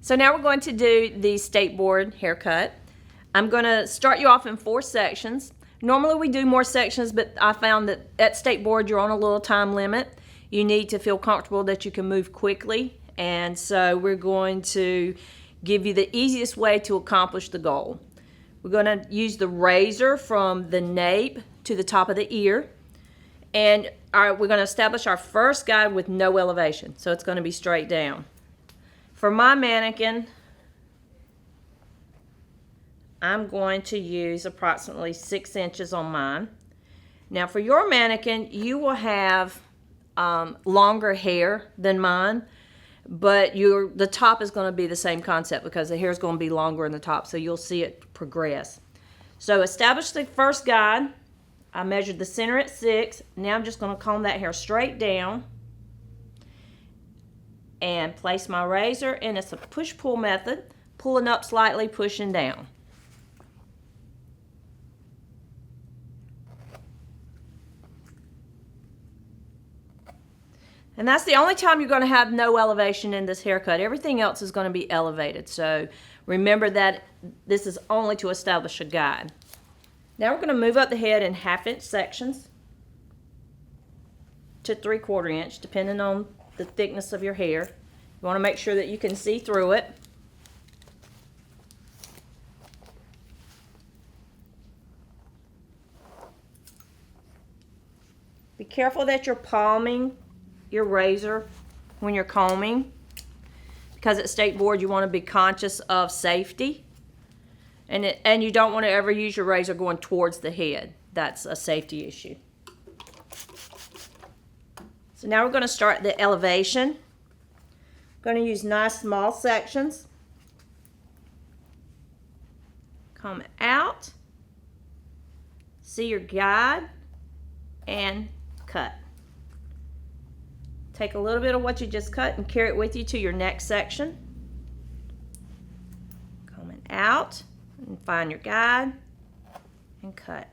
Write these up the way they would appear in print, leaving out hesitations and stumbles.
So now we're going to do the state board haircut. I'm going to start you off in 4 sections. Normally we do more sections, but I found that at state board you're on a little time limit. You need to feel comfortable that you can move quickly, and so we're going to give you the easiest way to accomplish the goal. We're going to use the razor from the nape to the top of the ear, and we're going to establish our first guide with no elevation, so it's going to be straight down. For my mannequin, I'm going to use approximately 6 inches on mine. Now for your mannequin, you will have longer hair than mine, but the top is going to be the same concept because the hair is going to be longer in the top, so you'll see it progress. So establish the first guide. I measured the center at 6. Now I'm just going to comb that hair straight down and place my razor, and it's a push-pull method, pulling up slightly, pushing down. And that's the only time you're going to have no elevation in this haircut. Everything else is going to be elevated. So remember that this is only to establish a guide. Now we're going to move up the head in 1/2 inch sections to 3/4 inch, depending on the thickness of your hair. You want to make sure that you can see through it. Be careful that you're palming your razor when you're combing, because at state board you want to be conscious of safety, and you don't want to ever use your razor going towards the head. That's a safety issue. So now we're going to start the elevation. I'm going to use nice small sections. Come out, see your guide, and cut. Take a little bit of what you just cut and carry it with you to your next section. Coming out and find your guide and cut.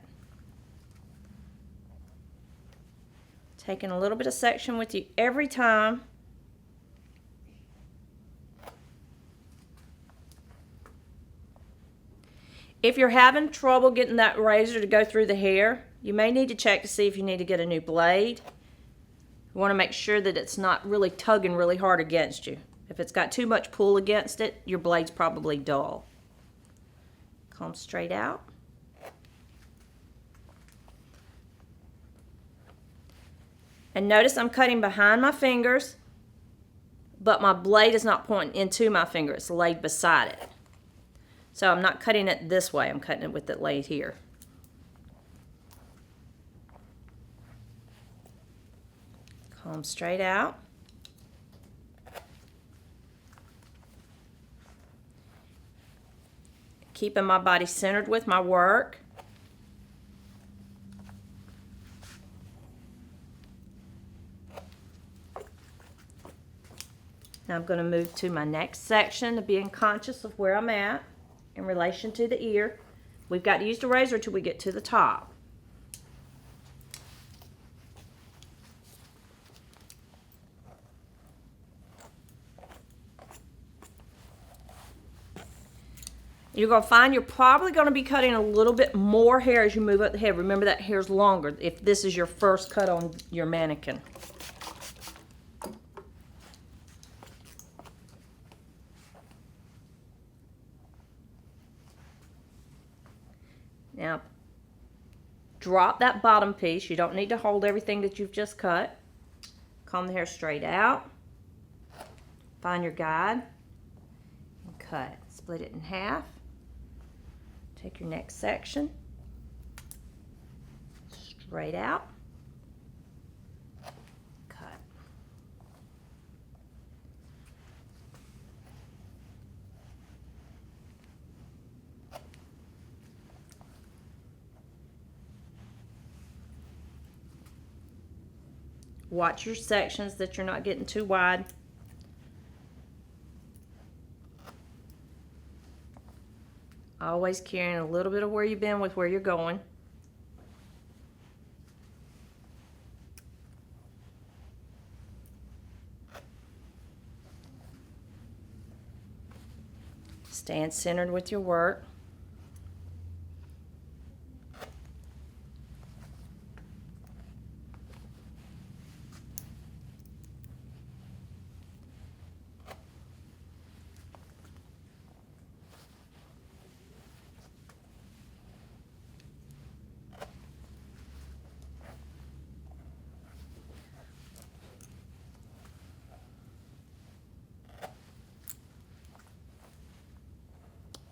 Taking a little bit of section with you every time. If you're having trouble getting that razor to go through the hair, you may need to check to see if you need to get a new blade. You want to make sure that it's not really tugging really hard against you. If it's got too much pull against it, your blade's probably dull. Comb straight out. And notice I'm cutting behind my fingers, but my blade is not pointing into my finger. It's laid beside it. So I'm not cutting it this way. I'm cutting it with it laid here. Comb straight out. Keeping my body centered with my work. Now I'm going to move to my next section, being conscious of where I'm at in relation to the ear. We've got to use the razor till we get to the top. You're going to find you're probably going to be cutting a little bit more hair as you move up the head. Remember that hair's longer if this is your first cut on your mannequin. Now, drop that bottom piece. You don't need to hold everything that you've just cut. Comb the hair straight out. Find your guide and cut. Split it in half. Take your next section, straight out, cut. Watch your sections that you're not getting too wide. Always carrying a little bit of where you've been with where you're going. Stand centered with your work.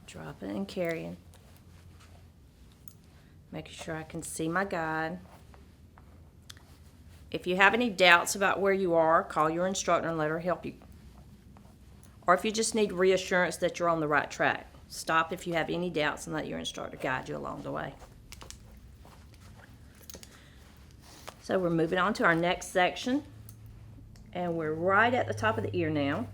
Dropping and carrying. Making sure I can see my guide. If you have any doubts about where you are, call your instructor and let her help you. Or if you just need reassurance that you're on the right track, stop if you have any doubts and let your instructor guide you along the way. So we're moving on to our next section, and we're right at the top of the ear now.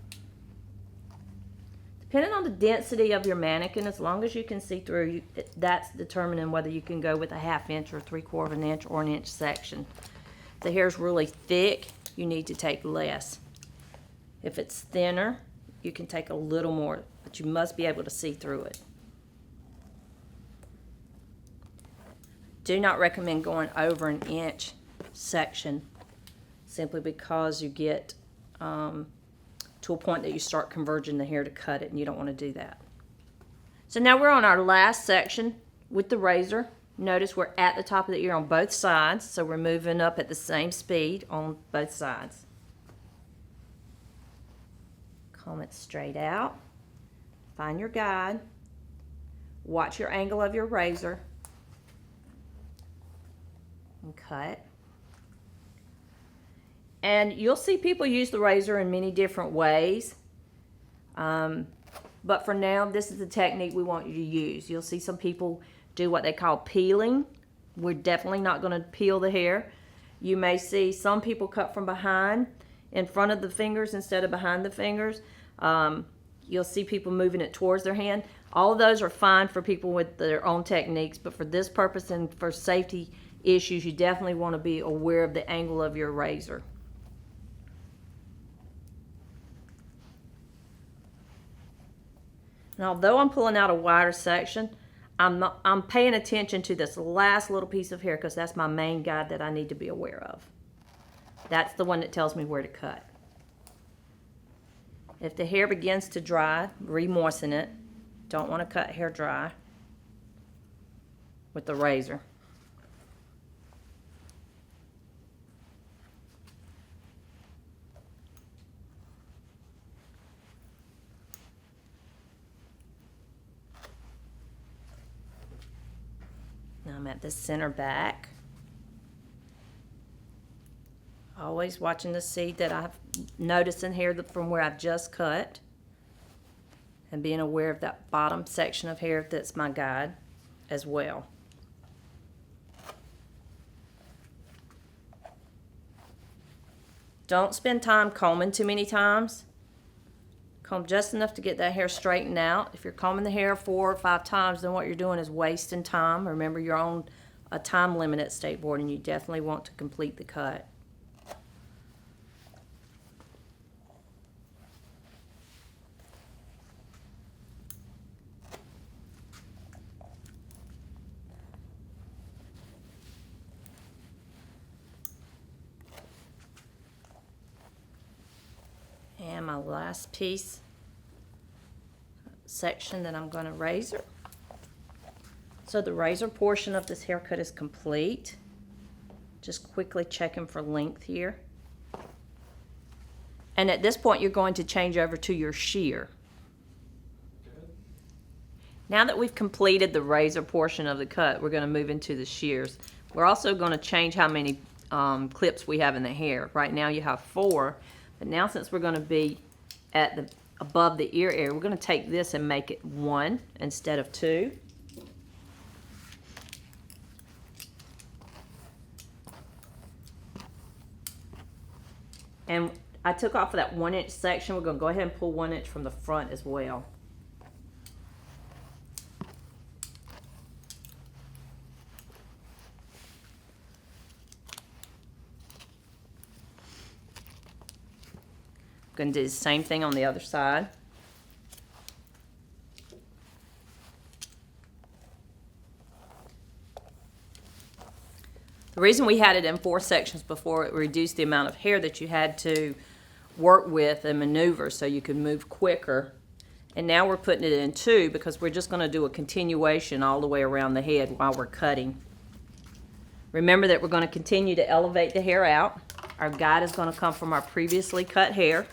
Depending on the density of your mannequin, as long as you can see through, that's determining whether you can go with a 1/2 inch or 3/4 of an inch or an inch section. If the hair is really thick, you need to take less. If it's thinner, you can take a little more, but you must be able to see through it. Do not recommend going over an inch section simply because you get to a point that you start converging the hair to cut it, and you don't want to do that. So now we're on our last section with the razor. Notice we're at the top of the ear on both sides, so we're moving up at the same speed on both sides. Comb it straight out. Find your guide. Watch your angle of your razor. And cut. And you'll see people use the razor in many different ways. But for now, this is the technique we want you to use. You'll see some people do what they call peeling. We're definitely not going to peel the hair. You may see some people cut from behind, in front of the fingers instead of behind the fingers. You'll see people moving it towards their hand. All of those are fine for people with their own techniques, but for this purpose and for safety issues, you definitely want to be aware of the angle of your razor. And although I'm pulling out a wider section, I'm paying attention to this last little piece of hair because that's my main guide that I need to be aware of. That's the one that tells me where to cut. If the hair begins to dry, re-moisten it. Don't want to cut hair dry with the razor. Now I'm at the center back. Always watching to see that I've noticing hair from where I've just cut. And being aware of that bottom section of hair that's my guide as well. Don't spend time combing too many times. Comb just enough to get that hair straightened out. If you're combing the hair 4 or 5 times, then what you're doing is wasting time. Remember, you're on a time limit at State Board, and you definitely want to complete the cut. And my last piece section that I'm going to razor. So the razor portion of this haircut is complete. Just quickly checking for length here. And at this point, you're going to change over to your shear. Now that we've completed the razor portion of the cut, we're going to move into the shears. We're also going to change how many clips we have in the hair. Right now you have 4. But now since we're going to be at the above the ear area, we're going to take this and make it 1 instead of 2. And I took off of that 1 inch section. We're going to go ahead and pull 1 inch from the front as well. Going to do the same thing on the other side. The reason we had it in 4 sections before, it reduced the amount of hair that you had to work with and maneuver so you could move quicker. And now we're putting it in 2 because we're just going to do a continuation all the way around the head while we're cutting. Remember that we're going to continue to elevate the hair out. Our guide is going to come from our previously cut hair.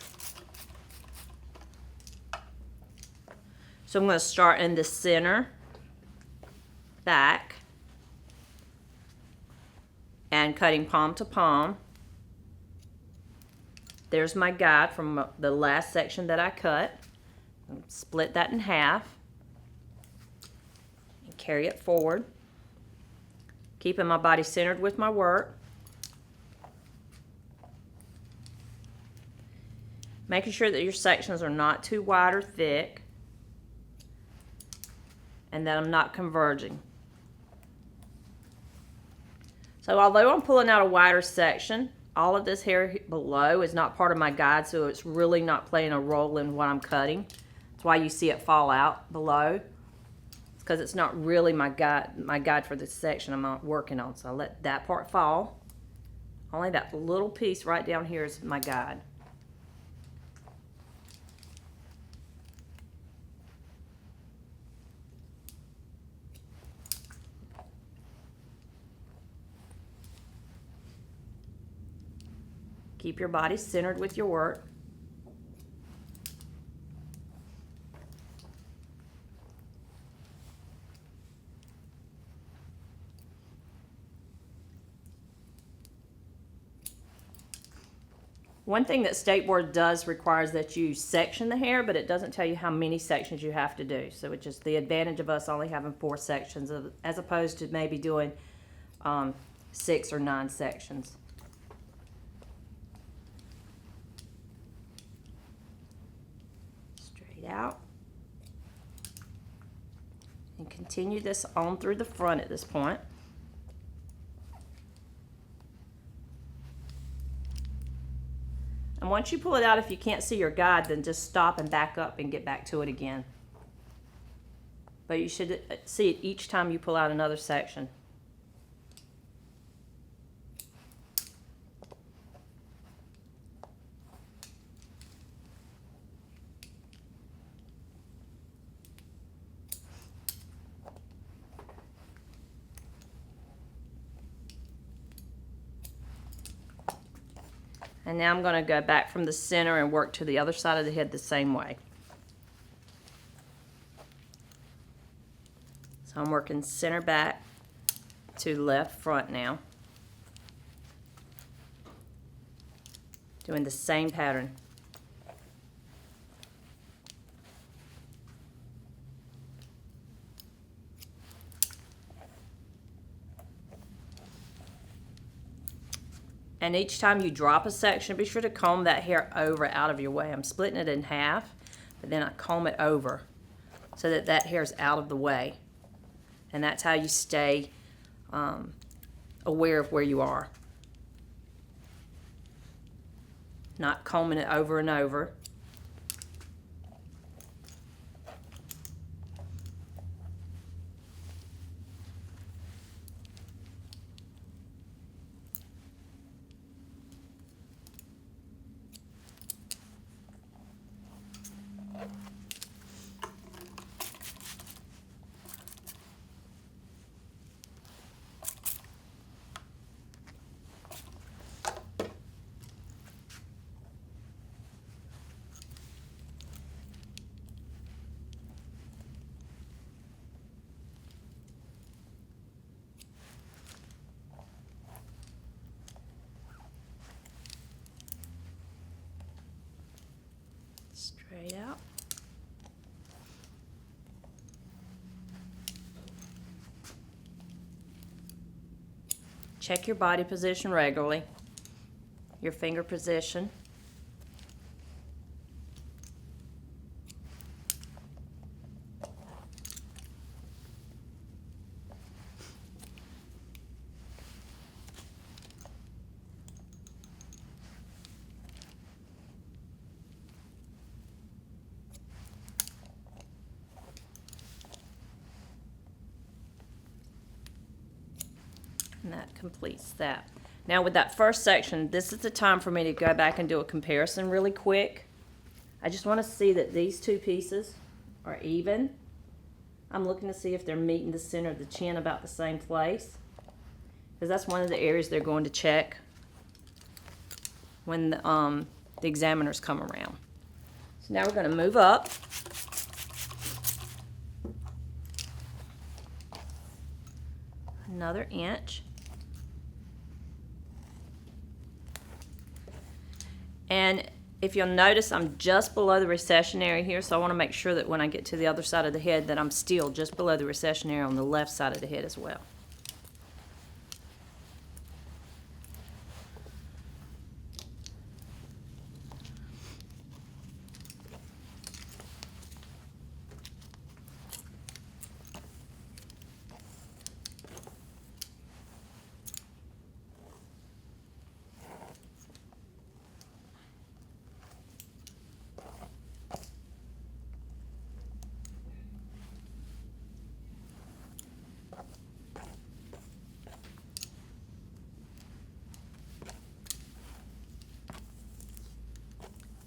So I'm going to start in the center, back, and cutting palm to palm. There's my guide from the last section that I cut. Split that in half and carry it forward, keeping my body centered with my work. Making sure that your sections are not too wide or thick and that I'm not converging. So although I'm pulling out a wider section, all of this hair below is not part of my guide, so it's really not playing a role in what I'm cutting. That's why you see it fall out below. It's because it's not really my guide for this section I'm not working on. So I let that part fall. Only that little piece right down here is my guide. Keep your body centered with your work. One thing that State Board does requires that you section the hair, but it doesn't tell you how many sections you have to do. So it's just the advantage of us only having 4 sections as opposed to maybe doing 6 or 9 sections. Straight out. And continue this on through the front at this point. And once you pull it out, if you can't see your guide, then just stop and back up and get back to it again. But you should see it each time you pull out another section. And now I'm going to go back from the center and work to the other side of the head the same way. So I'm working center back to left front now. Doing the same pattern. And each time you drop a section, be sure to comb that hair over out of your way. I'm splitting it in half, but then I comb it over so that that hair is out of the way. And that's how you stay aware of where you are. Not combing it over and over. Straight out. Check your body position regularly, your finger position. And that completes that. Now with that first section, this is the time for me to go back and do a comparison really quick. I just want to see that these two pieces are even. I'm looking to see if they're meeting the center of the chin about the same place, because that's one of the areas they're going to check when the examiners come around. So now we're going to move up. Another inch. And if you'll notice, I'm just below the recession area here, so I want to make sure that when I get to the other side of the head that I'm still just below the recession area on the left side of the head as well.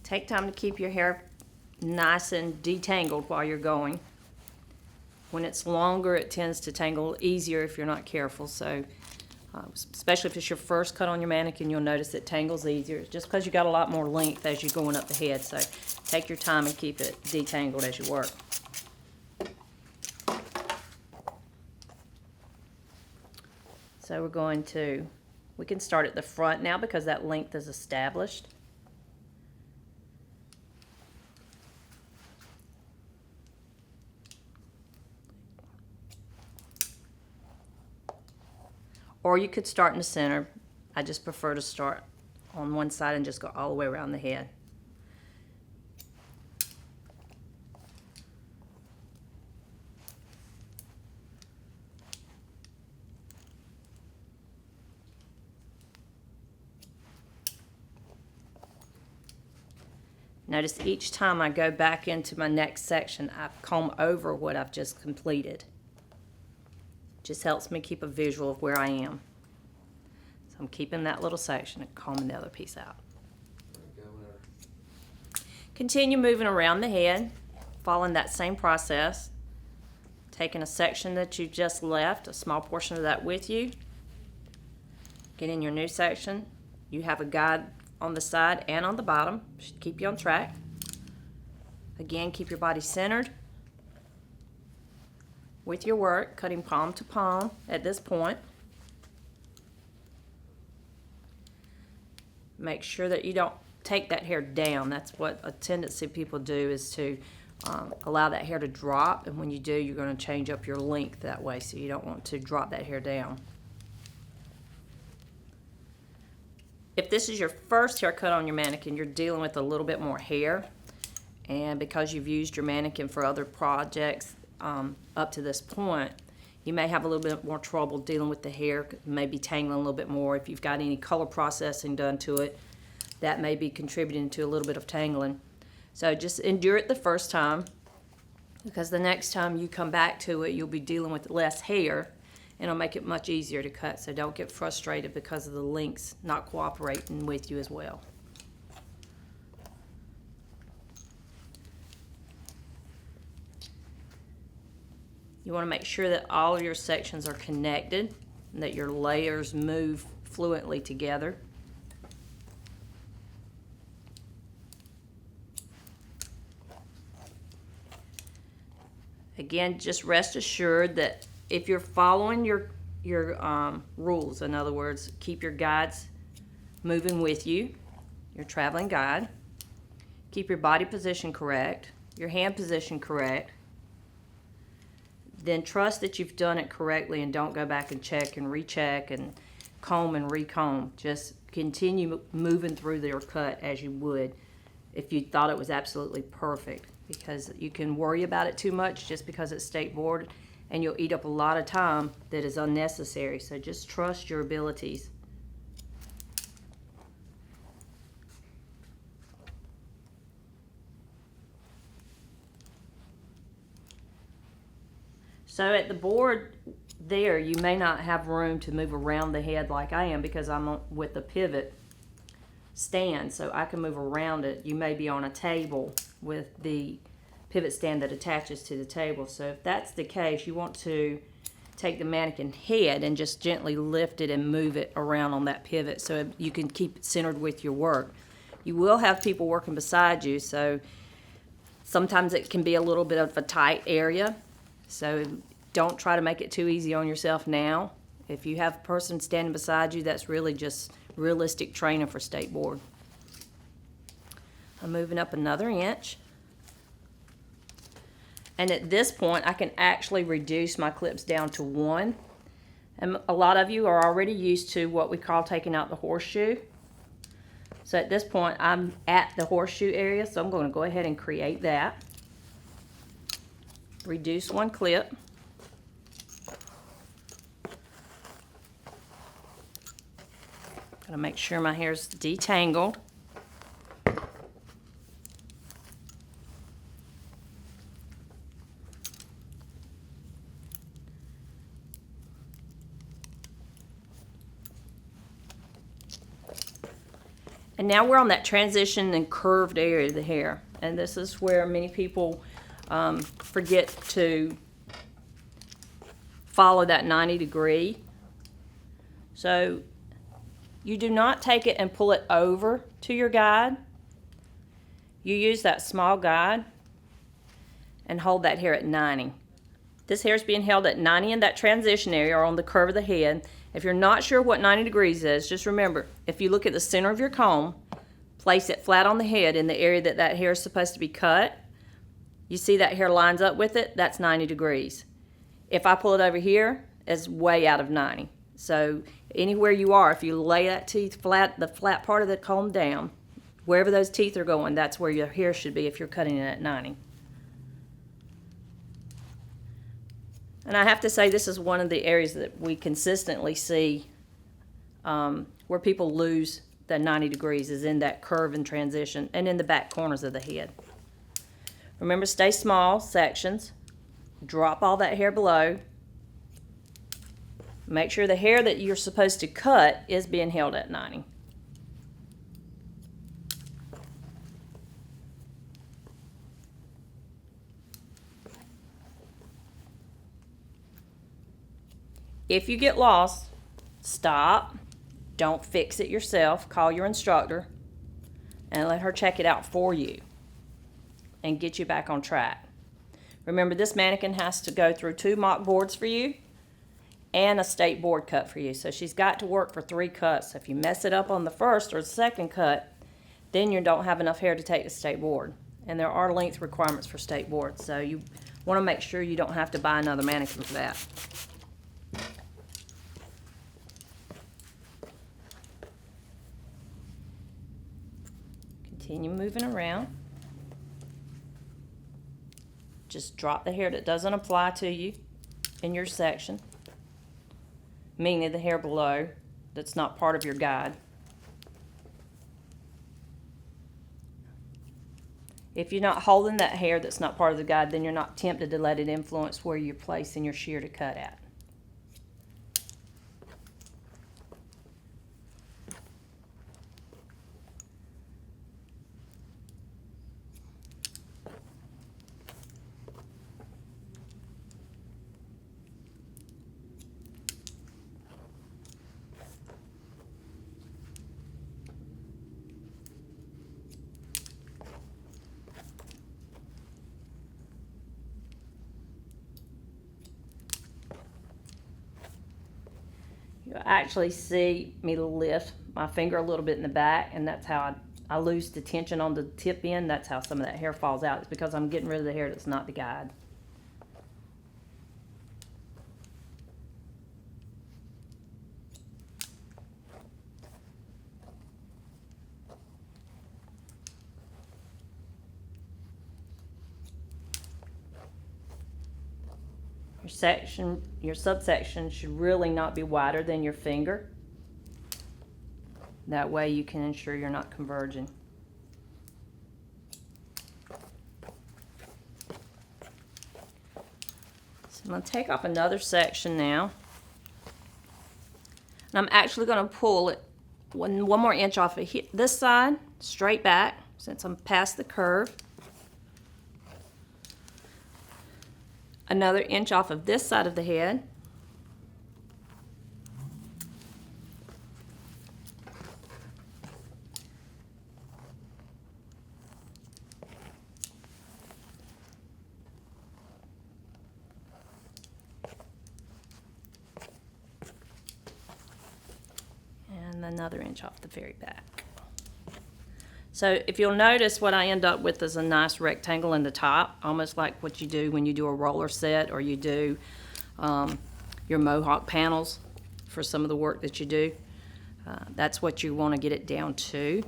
Take time to keep your hair nice and detangled while you're going. When it's longer, it tends to tangle easier if you're not careful. So, especially if it's your first cut on your mannequin, you'll notice it tangles easier just because you got a lot more length as you're going up the head. So, take your time and keep it detangled as you work. So we can start at the front now because that length is established. Or you could start in the center. I just prefer to start on one side and just go all the way around the head. Notice each time I go back into my next section, I comb over what I've just completed. Just helps me keep a visual of where I am. So I'm keeping that little section and combing the other piece out. Continue moving around the head, following that same process. Taking a section that you just left, a small portion of that with you. Get in your new section. You have a guide on the side and on the bottom. Should keep you on track. Again, keep your body centered with your work, cutting palm to palm at this point. Make sure that you don't take that hair down. That's what a tendency people do, is to allow that hair to drop, and when you do, you're going to change up your length that way, so you don't want to drop that hair down. If this is your first haircut on your mannequin, you're dealing with a little bit more hair, and because you've used your mannequin for other projects up to this point, you may have a little bit more trouble dealing with the hair, maybe tangling a little bit more. If you've got any color processing done to it, that may be contributing to a little bit of tangling. So just endure it the first time, because the next time you come back to it, you'll be dealing with less hair, and it'll make it much easier to cut. So don't get frustrated because of the lengths not cooperating with you as well. You want to make sure that all of your sections are connected and that your layers move fluently together. Again, just rest assured that if you're following your rules, in other words, keep your guides moving with you, your traveling guide, keep your body position correct, your hand position correct, then trust that you've done it correctly and don't go back and check and recheck and comb and recomb. Just continue moving through your cut as you would if you thought it was absolutely perfect, because you can worry about it too much just because it's state board, and you'll eat up a lot of time that is unnecessary. So just trust your abilities. So at the board, there, you may not have room to move around the head like I am because I'm with the pivot stand, so I can move around it. You may be on a table with the pivot stand that attaches to the table. So if that's the case, you want to take the mannequin head and just gently lift it and move it around on that pivot so you can keep it centered with your work. You will have people working beside you, so sometimes it can be a little bit of a tight area. So don't try to make it too easy on yourself now. If you have a person standing beside you, that's really just realistic training for state board. I'm moving up another inch. And at this point, I can actually reduce my clips down to 1. And a lot of you are already used to what we call taking out the horseshoe. So at this point, I'm at the horseshoe area, so I'm going to go ahead and create that. Reduce 1 clip. Gotta make sure my hair's detangled. And now we're on that transition and curved area of the hair. And this is where many people forget to follow that 90 degree. So you do not take it and pull it over to your guide. You use that small guide and hold that hair at 90. This hair is being held at 90 in that transition area or on the curve of the head. If you're not sure what 90 degrees is, just remember, if you look at the center of your comb, place it flat on the head in the area that that hair is supposed to be cut. You see that hair lines up with it, that's 90 degrees. If I pull it over here, it's way out of 90. So anywhere you are, if you lay that teeth flat, the flat part of the comb down, wherever those teeth are going, that's where your hair should be if you're cutting it at 90. And I have to say, this is one of the areas that we consistently see where people lose the 90 degrees is in that curve and transition and in the back corners of the head. Remember, stay small sections. Drop all that hair below. Make sure the hair that you're supposed to cut is being held at 90. If you get lost, stop. Don't fix it yourself. Call your instructor and let her check it out for you and get you back on track. Remember, this mannequin has to go through 2 mock boards for you and a state board cut for you. So she's got to work for 3 cuts. If you mess it up on the first or the second cut, then you don't have enough hair to take the state board. And there are length requirements for state boards. So you want to make sure you don't have to buy another mannequin for that. Continue moving around. Just drop the hair that doesn't apply to you in your section, meaning the hair below that's not part of your guide. If you're not holding that hair that's not part of the guide, then you're not tempted to let it influence where you're placing your shear to cut at. You'll actually see me lift my finger a little bit in the back, and that's how I lose the tension on the tip end. That's how some of that hair falls out. It's because I'm getting rid of the hair that's not the guide. Your subsection should really not be wider than your finger. That way you can ensure you're not converging. So I'm going to take off another section now. And I'm actually going to pull it one more inch off of this side, straight back, since I'm past the curve. Another inch off of this side of the head. And another inch off the very back. So if you'll notice, what I end up with is a nice rectangle in the top, almost like what you do when you do a roller set or you do your mohawk panels for some of the work that you do. That's what you want to get it down to.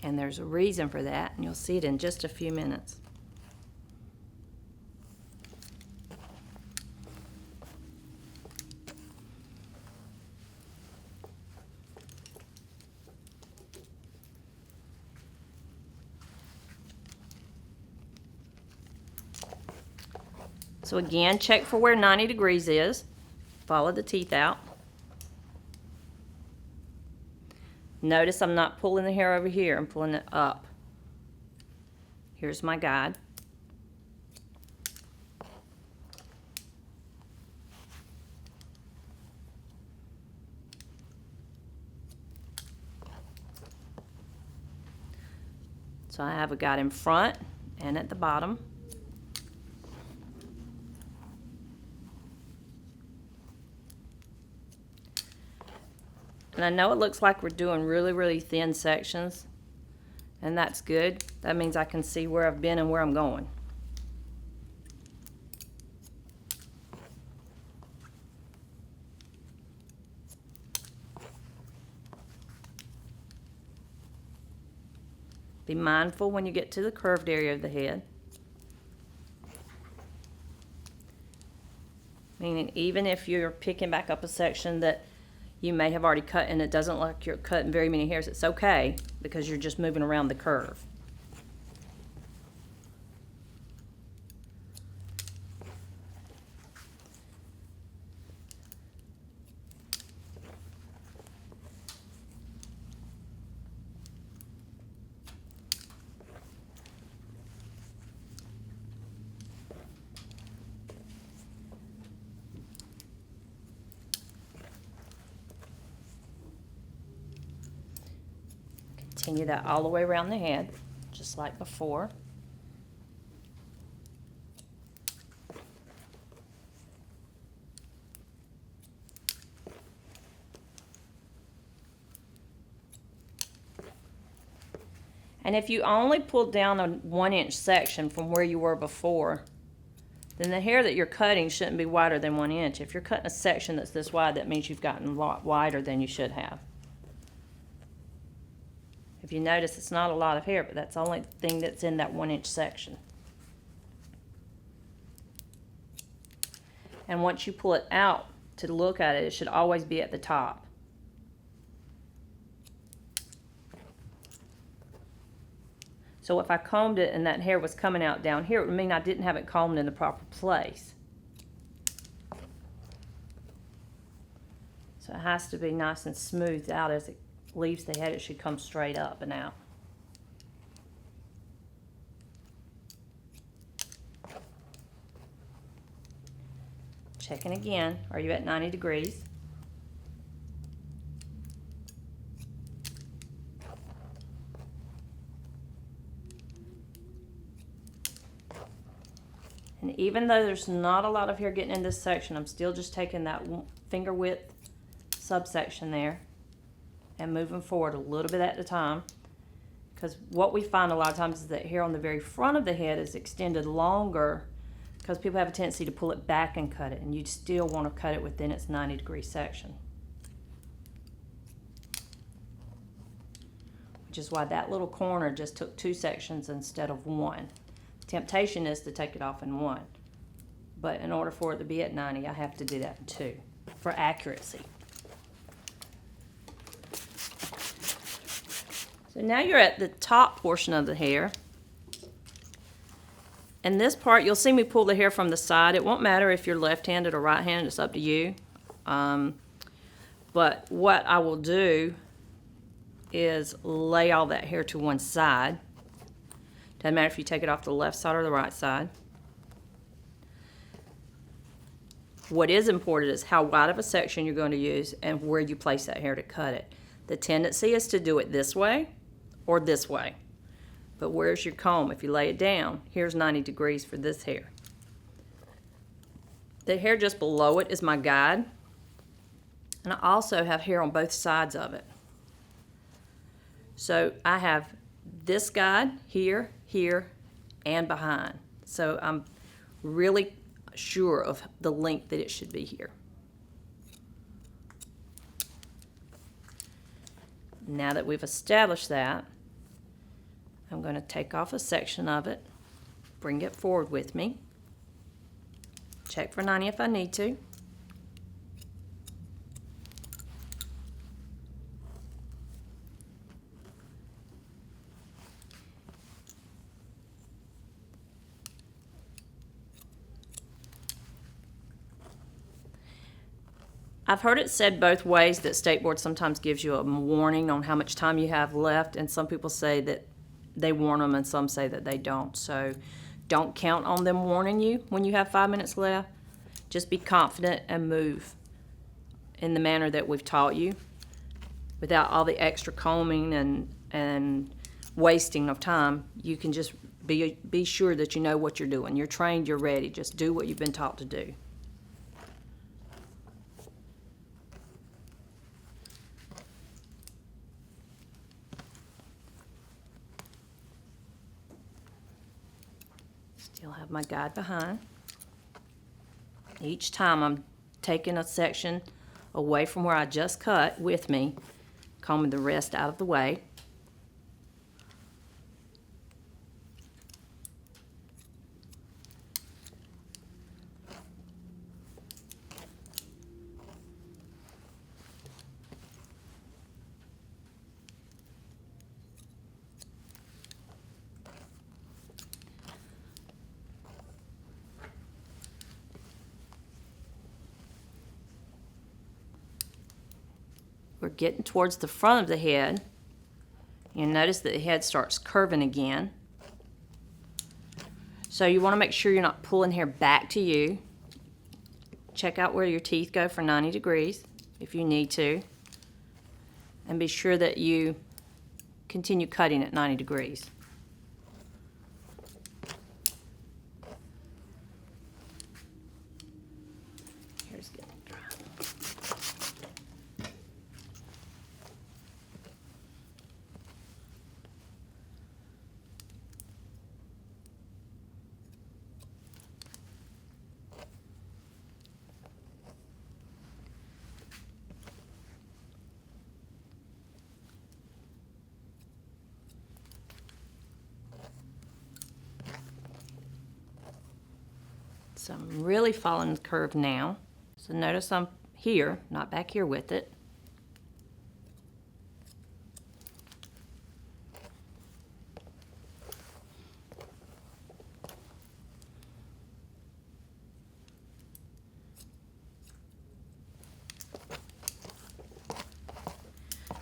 And there's a reason for that, and you'll see it in just a few minutes. So again, check for where 90 degrees is. Follow the teeth out. Notice I'm not pulling the hair over here, I'm pulling it up. Here's my guide. So I have a guide in front and at the bottom. And I know it looks like we're doing really, really thin sections, and that's good. That means I can see where I've been and where I'm going. Be mindful when you get to the curved area of the head. Meaning even if you're picking back up a section that you may have already cut and it doesn't look like you're cutting very many hairs, it's okay because you're just moving around the curve. Continue that all the way around the head, just like before. And if you only pull down a 1-inch section from where you were before, then the hair that you're cutting shouldn't be wider than 1 inch. If you're cutting a section that's this wide, that means you've gotten a lot wider than you should have. If you notice, it's not a lot of hair, but that's the only thing that's in that 1-inch section. And once you pull it out to look at it, it should always be at the top. So if I combed it and that hair was coming out down here, it would mean I didn't have it combed in the proper place. So it has to be nice and smoothed out as it leaves the head. It should come straight up and out. Checking again. Are you at 90 degrees? And even though there's not a lot of hair getting in this section, I'm still just taking that finger width subsection there and moving forward a little bit at a time, because what we find a lot of times is that hair on the very front of the head is extended longer because people have a tendency to pull it back and cut it, and you still want to cut it within its 90-degree section. Which is why that little corner just took 2 sections instead of 1. The temptation is to take it off in 1, but in order for it to be at 90, I have to do that in 2 for accuracy. So now you're at the top portion of the hair. And this part, you'll see me pull the hair from the side. It won't matter if you're left-handed or right-handed. It's up to you. But what I will do is lay all that hair to one side. Doesn't matter if you take it off the left side or the right side. What is important is how wide of a section you're going to use and where you place that hair to cut it. The tendency is to do it this way or this way. But where's your comb? If you lay it down, here's 90 degrees for this hair. The hair just below it is my guide. And I also have hair on both sides of it. So I have this guide here, here, and behind. So I'm really sure of the length that it should be here. Now that we've established that, I'm going to take off a section of it, bring it forward with me, check for 90 if I need to. I've heard it said both ways that State Board sometimes gives you a warning on how much time you have left, and some people say that they warn them and some say that they don't. So don't count on them warning you when you have 5 minutes left. Just be confident and move in the manner that we've taught you without all the extra combing and wasting of time. You can just be sure that you know what you're doing. You're trained, you're ready. Just do what you've been taught to do. Still have my guide behind. Each time I'm taking a section away from where I just cut with me, combing the rest out of the way. We're getting towards the front of the head. You'll notice that the head starts curving again. So you want to make sure you're not pulling hair back to you. Check out where your teeth go for 90 degrees if you need to. And be sure that you continue cutting at 90 degrees. Here's getting dry. So I'm really following the curve now. So notice I'm here, not back here with it.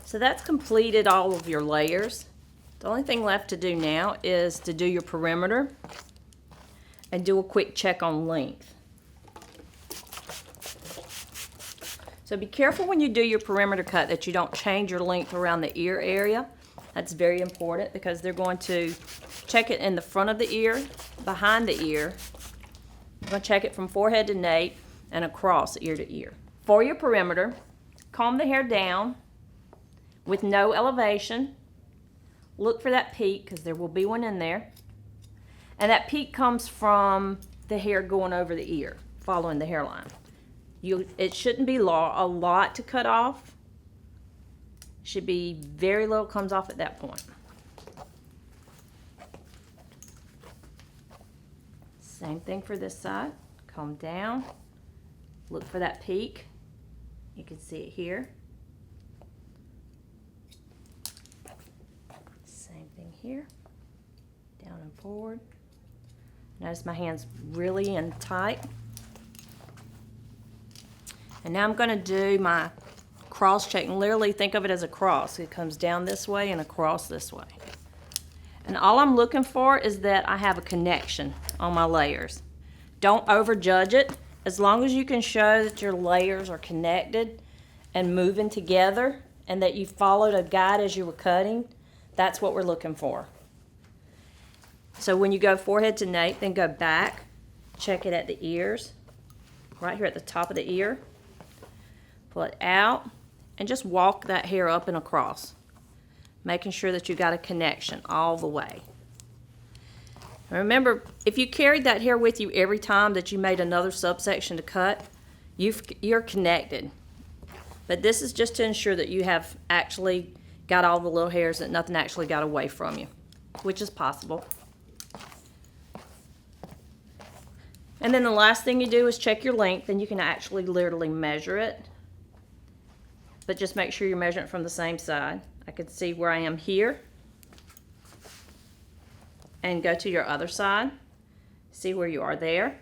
So that's completed all of your layers. The only thing left to do now is to do your perimeter and do a quick check on length. So be careful when you do your perimeter cut that you don't change your length around the ear area. That's very important because they're going to check it in the front of the ear, behind the ear. They're going to check it from forehead to nape and across ear to ear. For your perimeter, comb the hair down with no elevation. Look for that peak because there will be one in there. And that peak comes from the hair going over the ear, following the hairline. It shouldn't be a lot to cut off. Should be very little comes off at that point. Same thing for this side. Comb down. Look for that peak. You can see it here. Same thing here. Down and forward. Notice my hand's really in tight. And now I'm going to do my cross check, and literally think of it as a cross. It comes down this way and across this way. And all I'm looking for is that I have a connection on my layers. Don't overjudge it. As long as you can show that your layers are connected and moving together and that you followed a guide as you were cutting, that's what we're looking for. So when you go forehead to nape, then go back, check it at the ears, right here at the top of the ear. Pull it out and just walk that hair up and across, making sure that you got a connection all the way. And remember, if you carried that hair with you every time that you made another subsection to cut, you're connected. But this is just to ensure that you have actually got all the little hairs, that nothing actually got away from you, which is possible. And then the last thing you do is check your length, and you can actually literally measure it. But just make sure you're measuring it from the same side. I can see where I am here. And go to your other side. See where you are there.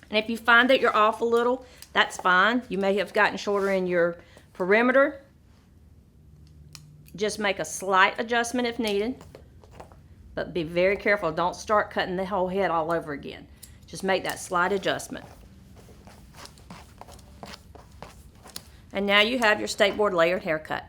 And if you find that you're off a little, that's fine. You may have gotten shorter in your perimeter. Just make a slight adjustment if needed. But be very careful. Don't start cutting the whole head all over again. Just make that slight adjustment. And now you have your state board layered haircut.